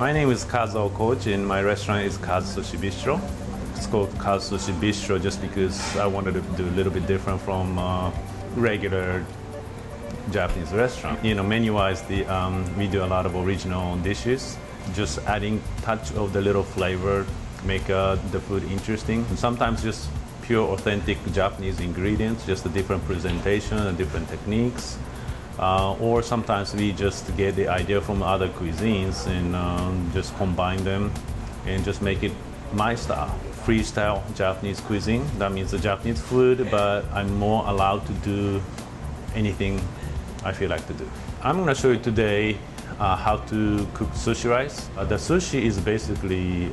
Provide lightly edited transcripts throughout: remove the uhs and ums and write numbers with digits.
My name is Kazuo Koch and my restaurant is Sushi Bistro. It's called Sushi Bistro just because I wanted to do a little bit different from regular Japanese restaurant. You know, menu-wise, we do a lot of original dishes, just adding touch of the little flavor, make the food interesting. And sometimes just pure authentic Japanese ingredients, just a different presentation and different techniques. Or sometimes we just get the idea from other cuisines and just combine them and just make it my style. Freestyle Japanese cuisine, that means the Japanese food, but I'm more allowed to do anything I feel like to do. I'm going to show you today how to cook sushi rice. The sushi is basically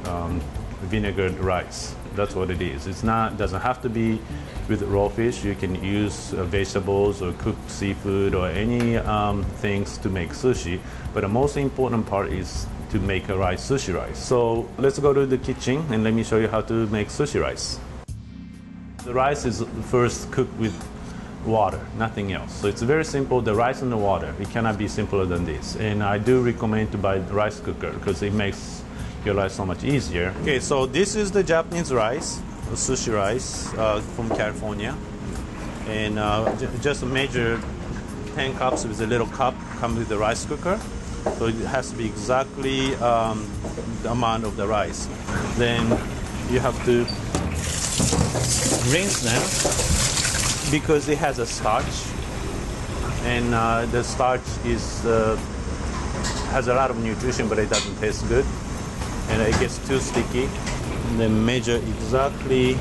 vinegared rice. That's what it is. It's not, doesn't have to be with raw fish. You can use vegetables or cooked seafood or any things to make sushi. But the most important part is to make a sushi rice. So let's go to the kitchen and let me show you how to make sushi rice. The rice is first cooked with water, nothing else. So it's very simple, the rice and the water. It cannot be simpler than this. And I do recommend to buy the rice cooker because it makes your life so much easier. Okay, so this is the Japanese rice, the sushi rice from California. And just measure 10 cups with a little cup, comes with the rice cooker. So it has to be exactly the amount of the rice. Then you have to rinse them because it has a starch. And the starch has a lot of nutrition, but it doesn't taste good. And it gets too sticky. And then measure exactly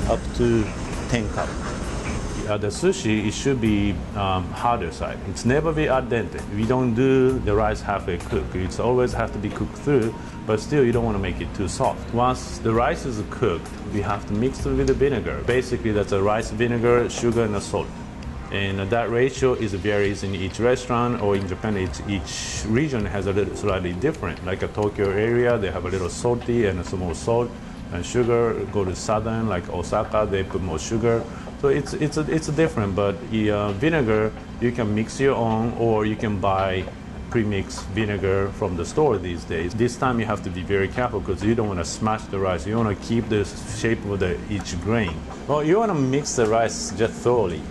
up to 10 cups. The sushi, it should be harder side. It's never be al dente. We don't do the rice halfway cooked. It's always have to be cooked through, but still you don't want to make it too soft. Once the rice is cooked, we have to mix it with the vinegar. Basically, that's a rice vinegar, sugar, and a salt. And that ratio varies in each restaurant, or in Japan, each region has a little slightly different. Like a Tokyo area, they have a little salty and some more salt and sugar. Go to southern, like Osaka, they put more sugar. So it's different, but vinegar, you can mix your own, or you can buy pre-mixed vinegar from the store these days. This time you have to be very careful because you don't want to smash the rice. You want to keep the shape of each grain. Well, you want to mix the rice just thoroughly.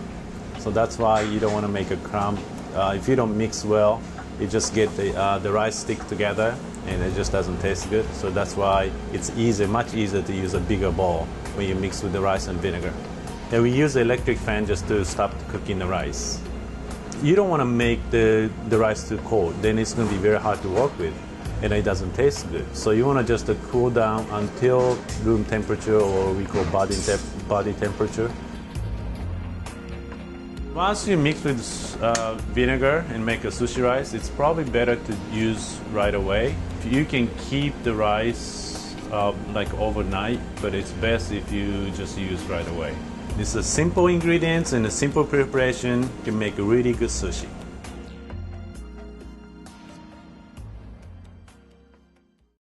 So that's why you don't want to make a crumb. If you don't mix well, you just get the rice stick together and it just doesn't taste good. So that's why it's much easier to use a bigger bowl when you mix with the rice and vinegar. And we use the electric fan just to stop cooking the rice. You don't want to make the rice too cold, then it's going to be very hard to work with and it doesn't taste good. So you want to just cool down until room temperature, or we call body temperature. Once you mix with vinegar and make a sushi rice, it's probably better to use right away. You can keep the rice like overnight, but it's best if you just use right away. This is simple ingredients and a simple preparation can make a really good sushi.